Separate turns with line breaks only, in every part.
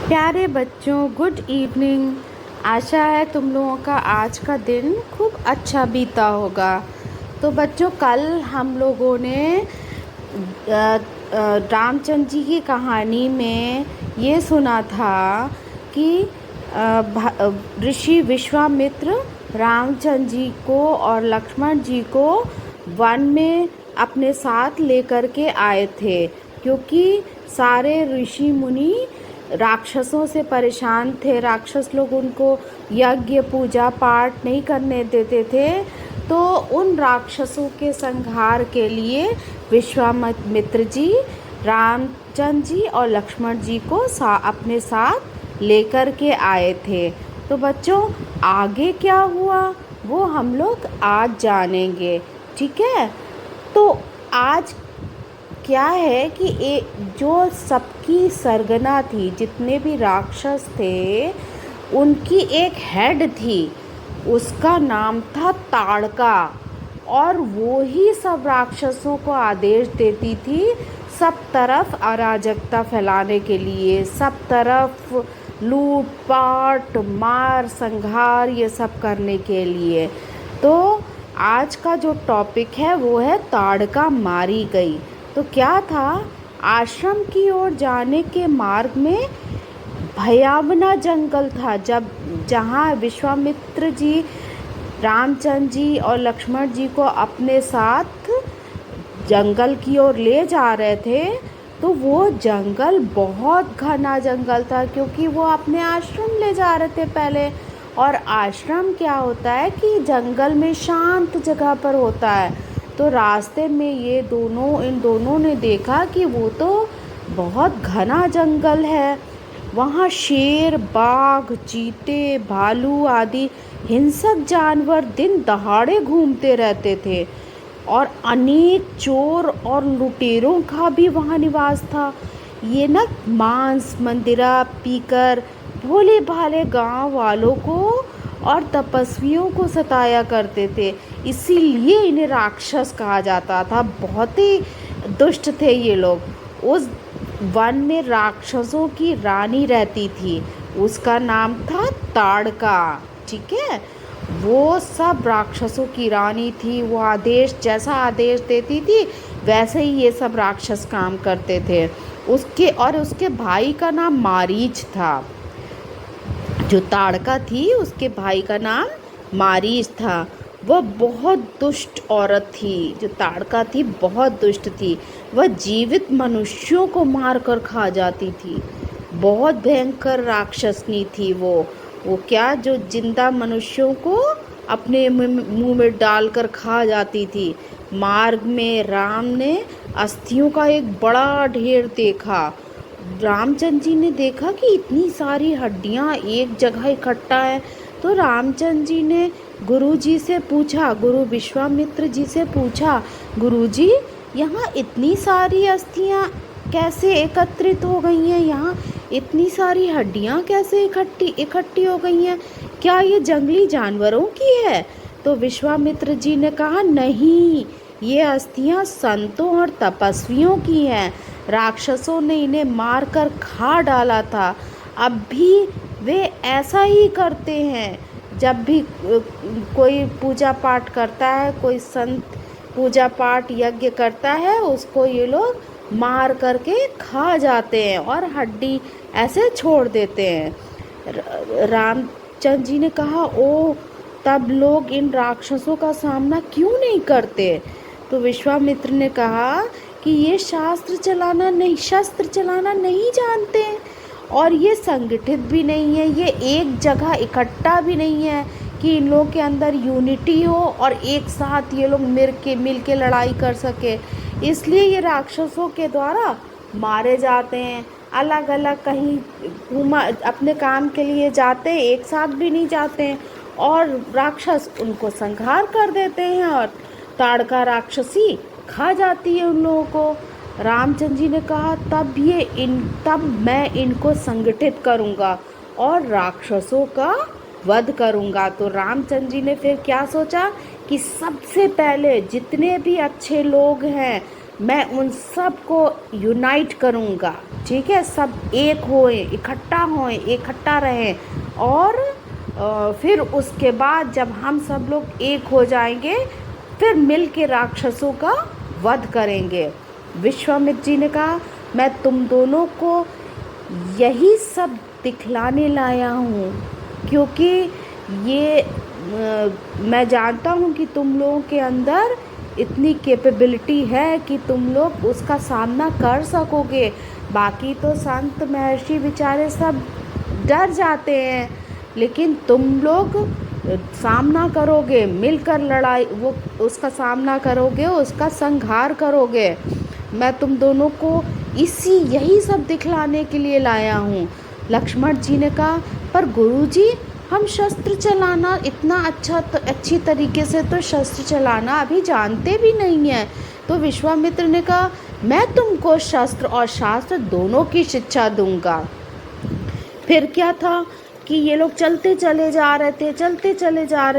प्यारे बच्चों, good evening. आशा है तुम लोगों का आज का दिन खूब अच्छा बीता होगा। तो बच्चों, कल हम लोगों ने रामचंद्र जी की कहानी में ये सुना था कि ऋषि विश्वामित्र रामचंद्र जी को और लक्ष्मण जी को वन में अपने साथ लेकर के आए थे, क्योंकि सारे ऋषि मुनि राक्षसों से परेशान थे। राक्षस लोग उनको यज्ञ पूजा पाठ नहीं करने देते थे। तो उन राक्षसों के संहार के लिए विश्वामित्र जी रामचंद्र जी और लक्ष्मण जी को अपने साथ लेकर के आए थे। तो बच्चों, आगे क्या हुआ वो हम लोग आज जानेंगे, ठीक है। तो आज क्या है कि जो सबकी सरगना थी, जितने भी राक्षस थे उनकी एक हेड थी, उसका नाम था ताड़का। और वो ही सब राक्षसों को आदेश देती थी सब तरफ अराजकता फैलाने के लिए, सब तरफ लूट पाट मार संहार ये सब करने के लिए। तो आज का जो टॉपिक है वो है ताड़का मारी गई। तो क्या था, आश्रम की ओर जाने के मार्ग में भयावना जंगल था। जहाँ विश्वामित्र जी रामचंद्र जी और लक्ष्मण जी को अपने साथ जंगल की ओर ले जा रहे थे, तो वो जंगल बहुत घना जंगल था, क्योंकि वो अपने आश्रम ले जा रहे थे पहले। और आश्रम क्या होता है कि जंगल में शांत जगह पर होता है। तो रास्ते में इन दोनों ने देखा कि वो तो बहुत घना जंगल है। वहाँ शेर, बाघ, चीते, भालू आदि हिंसक जानवर दिन दहाड़े घूमते रहते थे, और अनेक चोर और लुटेरों का भी वहाँ निवास था। ये ना मांस मंदिरा पीकर भोले भाले गांव वालों को और तपस्वियों को सताया करते थे, इसीलिए इन्हें राक्षस कहा जाता था। बहुत ही दुष्ट थे ये लोग। उस वन में राक्षसों की रानी रहती थी, उसका नाम था ताड़का, ठीक है। वो सब राक्षसों की रानी थी। वो जैसा आदेश देती थी वैसे ही ये सब राक्षस काम करते थे। उसके भाई का नाम मारीच था। जो ताड़का थी उसके भाई का नाम मारीच था। वह बहुत दुष्ट औरत थी। जो ताड़का थी बहुत दुष्ट थी। वह जीवित मनुष्यों को मार कर खा जाती थी। बहुत भयंकर राक्षसनी थी वो क्या, जो जिंदा मनुष्यों को अपने मुंह में डालकर खा जाती थी। मार्ग में राम ने अस्थियों का एक बड़ा ढेर देखा। रामचंद्र जी ने देखा कि इतनी सारी हड्डियां एक जगह इकट्ठा है। तो रामचंद्र जी ने गुरु विश्वामित्र जी से पूछा, गुरुजी, यहाँ इतनी सारी अस्थियां कैसे एकत्रित हो गई हैं? यहाँ इतनी सारी हड्डियां कैसे इकट्ठी हो गई हैं? क्या ये जंगली जानवरों की है? तो विश्वामित्र जी ने कहा, नहीं, ये अस्थियां संतों और तपस्वियों की हैं। राक्षसों ने इन्हें मारकर खा डाला था। अब भी वे ऐसा ही करते हैं। जब भी कोई पूजा पाठ करता है, कोई संत पूजा पाठ यज्ञ करता है, उसको ये लोग मार करके खा जाते हैं और हड्डी ऐसे छोड़ देते हैं। रामचंद्र जी ने कहा, ओ, तब लोग इन राक्षसों का सामना क्यों नहीं करते? तो विश्वामित्र ने कहा कि ये शस्त्र चलाना नहीं जानते हैं, और ये संगठित भी नहीं है। ये एक जगह इकट्ठा भी नहीं है कि इन लोगों के अंदर यूनिटी हो और एक साथ ये लोग मिल के लड़ाई कर सके। इसलिए ये राक्षसों के द्वारा मारे जाते हैं। अलग अलग कहीं अपने काम के लिए जाते हैं, एक साथ भी नहीं जाते हैं, और राक्षस उनको संहार कर देते हैं और ताड़का राक्षसी खा जाती है उन लोगों को। रामचंद्र जी ने कहा, तब मैं इनको संगठित करूंगा और राक्षसों का वध करूंगा। तो रामचंद्र जी ने फिर क्या सोचा कि सबसे पहले जितने भी अच्छे लोग हैं मैं उन सब को यूनाइट करूँगा, ठीक है, सब एक होए, इकट्ठा होए, इकट्ठा रहें। और फिर उसके बाद जब हम सब लोग एक हो जाएंगे, फिर मिल के राक्षसों का वध करेंगे। विश्वामित्र जी ने कहा, मैं तुम दोनों को यही सब दिखलाने लाया हूँ, क्योंकि ये मैं जानता हूँ कि तुम लोगों के अंदर इतनी कैपेबिलिटी है कि तुम लोग उसका सामना कर सकोगे। बाकी तो संत महर्षि बेचारे सब डर जाते हैं, लेकिन तुम लोग सामना करोगे, मिलकर लड़ाई वो उसका सामना करोगे, उसका संहार करोगे। मैं तुम दोनों को यही सब दिखलाने के लिए लाया हूँ। लक्ष्मण जी ने कहा, पर गुरुजी, हम शस्त्र चलाना इतना अच्छी तरीके से तो शस्त्र चलाना अभी जानते भी नहीं हैं। तो विश्वामित्र ने कहा, मैं तुमको शस्त्र और शास्त्र दोनों की शिक्षा दूंगा। फिर क्या था कि ये लोग चलते चले जा रहे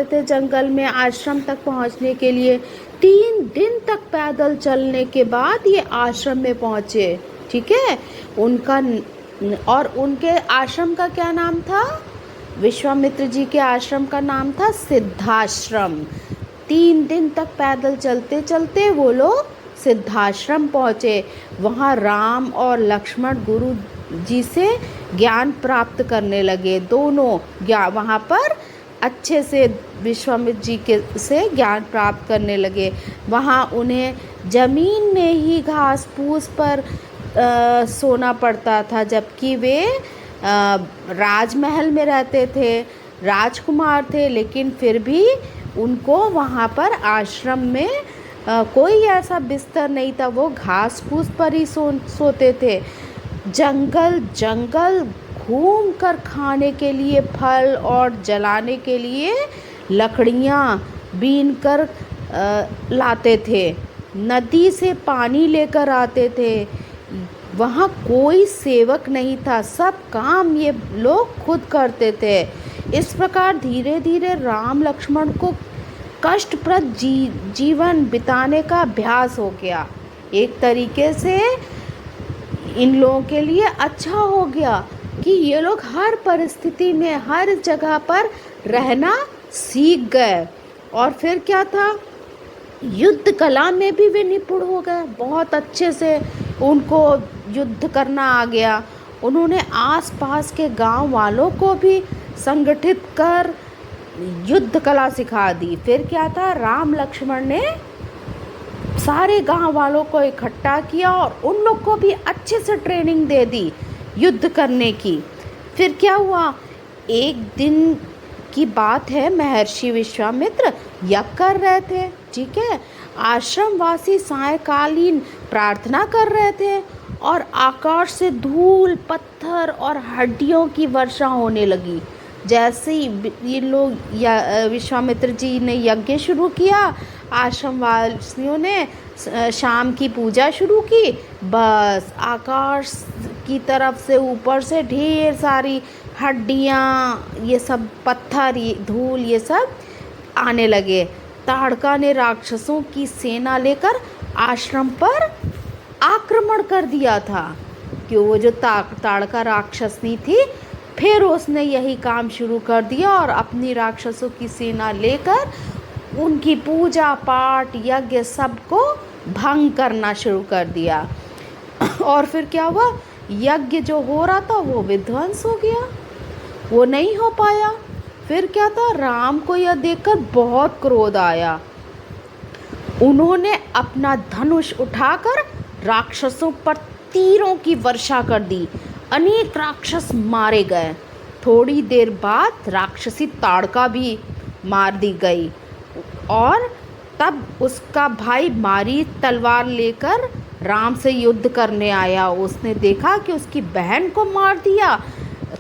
थे जंगल में आश्रम तक पहुंचने के लिए। 3 दिन तक पैदल चलने के बाद ये आश्रम में पहुंचे, ठीक है। उनके आश्रम का क्या नाम था? विश्वामित्र जी के आश्रम का नाम था सिद्धाश्रम। 3 दिन तक पैदल चलते चलते वो लोग सिद्धाश्रम पहुँचे। वहाँ राम और लक्ष्मण गुरु जी से ज्ञान प्राप्त करने लगे। दोनों वहाँ पर अच्छे से विश्वामित्र जी के से ज्ञान प्राप्त करने लगे। वहाँ उन्हें ज़मीन में ही घास फूस पर सोना पड़ता था, जबकि वे राजमहल में रहते थे, राजकुमार थे, लेकिन फिर भी उनको वहाँ पर आश्रम में कोई ऐसा बिस्तर नहीं था, वो घास फूस पर ही सोते थे। जंगल जंगल घूम कर खाने के लिए फल और जलाने के लिए लकड़ियाँ बीन कर लाते थे। नदी से पानी लेकर आते थे। वहाँ कोई सेवक नहीं था, सब काम ये लोग खुद करते थे। इस प्रकार धीरे धीरे राम लक्ष्मण को कष्टप्रद जीवन बिताने का अभ्यास हो गया। एक तरीके से इन लोगों के लिए अच्छा हो गया कि ये लोग हर परिस्थिति में हर जगह पर रहना सीख गए। और फिर क्या था, युद्ध कला में भी वे निपुण हो गए, बहुत अच्छे से उनको युद्ध करना आ गया। उन्होंने आसपास के गांव वालों को भी संगठित कर युद्ध कला सिखा दी। फिर क्या था, राम लक्ष्मण ने सारे गांव वालों को इकट्ठा किया और उन लोग को भी अच्छे से ट्रेनिंग दे दी युद्ध करने की। फिर क्या हुआ, एक दिन की बात है, महर्षि विश्वामित्र यज्ञ कर रहे थे, ठीक है। आश्रमवासी सायंकालीन प्रार्थना कर रहे थे और आकाश से धूल, पत्थर और हड्डियों की वर्षा होने लगी। जैसे ही ये लोग विश्वामित्र जी ने यज्ञ शुरू किया, आश्रमवासियों ने शाम की पूजा शुरू की, बस आकाश की तरफ से ऊपर से ढेर सारी हड्डियाँ, ये सब पत्थर, ये धूल, ये सब आने लगे। ताड़का ने राक्षसों की सेना लेकर आश्रम पर आक्रमण कर दिया था कि वो जो ताड़का राक्षसनी थी, फिर उसने यही काम शुरू कर दिया और अपनी राक्षसों की सेना लेकर उनकी पूजा पाठ यज्ञ सबको भंग करना शुरू कर दिया। और फिर क्या हुआ, यज्ञ जो हो रहा था वो विध्वंस हो गया, वो नहीं हो पाया। फिर क्या था, राम को यह देखकर बहुत क्रोध आया। उन्होंने अपना धनुष उठाकर राक्षसों पर तीरों की वर्षा कर दी। अनेक राक्षस मारे गए। थोड़ी देर बाद राक्षसी ताड़का भी मार दी गई और तब उसका भाई मारी तलवार लेकर राम से युद्ध करने आया। उसने देखा कि उसकी बहन को मार दिया,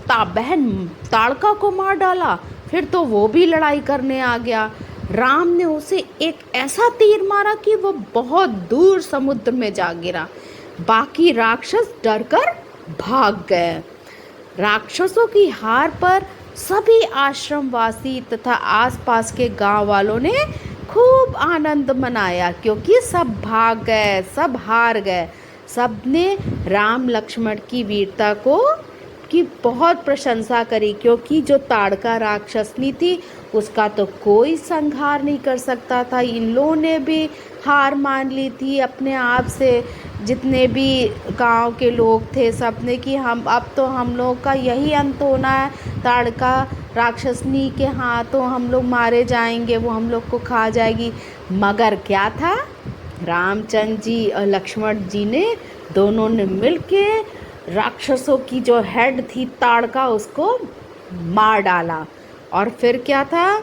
बहन ताड़का को मार डाला, फिर तो वो भी लड़ाई करने आ गया। राम ने उसे एक ऐसा तीर मारा कि वो बहुत दूर समुद्र में जा गिरा। बाकी राक्षस डरकर भाग गए। राक्षसों की हार पर सभी आश्रमवासी तथा आसपास के गांव वालों ने खूब आनंद मनाया, क्योंकि सब भाग गए, सब हार गए। सबने राम लक्ष्मण की वीरता को की बहुत प्रशंसा करी, क्योंकि जो ताड़का राक्षसनी थी उसका तो कोई संहार नहीं कर सकता था। इन लोगों ने भी हार मान ली थी अपने आप से। जितने भी गांव के लोग थे सबने कि अब तो हम लोग का यही अंत होना है, ताड़का राक्षसनी के हाथों हम लोग मारे जाएंगे, वो हम लोग को खा जाएगी। मगर क्या था, रामचंद्र जी और लक्ष्मण जी ने दोनों ने मिलके राक्षसों की जो हेड थी ताड़का, उसको मार डाला। और फिर क्या था,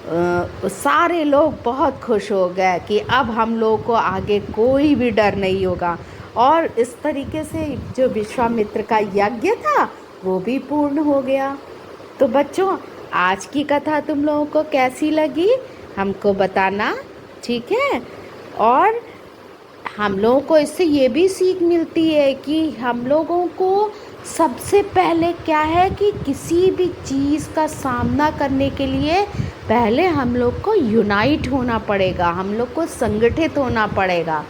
सारे लोग बहुत खुश हो गए कि अब हम लोग को आगे कोई भी डर नहीं होगा। और इस तरीके से जो विश्वामित्र का यज्ञ था वो भी पूर्ण हो गया। तो बच्चों, आज की कथा तुम लोगों को कैसी लगी हमको बताना, ठीक है। और हम लोगों को इससे ये भी सीख मिलती है कि हम लोगों को सबसे पहले क्या है कि किसी भी चीज़ का सामना करने के लिए पहले हम लोग को यूनाइट होना पड़ेगा, हम लोग को संगठित होना पड़ेगा,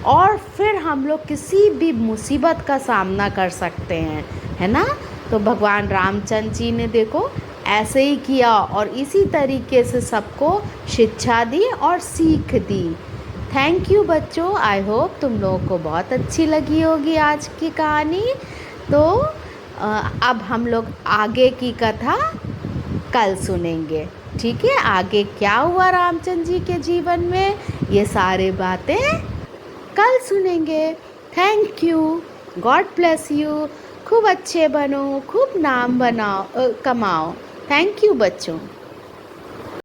और फिर हम लोग किसी भी मुसीबत का सामना कर सकते हैं, है ना। तो भगवान रामचंद्र जी ने देखो ऐसे ही किया और इसी तरीके से सबको शिक्षा दी और सीख दी। थैंक यू बच्चों, आई होप तुम लोगों को बहुत अच्छी लगी होगी आज की कहानी। तो अब हम लोग आगे की कथा कल सुनेंगे, ठीक है। आगे क्या हुआ रामचंद्र जी के जीवन में, ये सारे बातें कल सुनेंगे। Thank you, God bless you. खूब अच्छे बनो, खूब नाम बनाओ, कमाओ। थैंक यू बच्चों।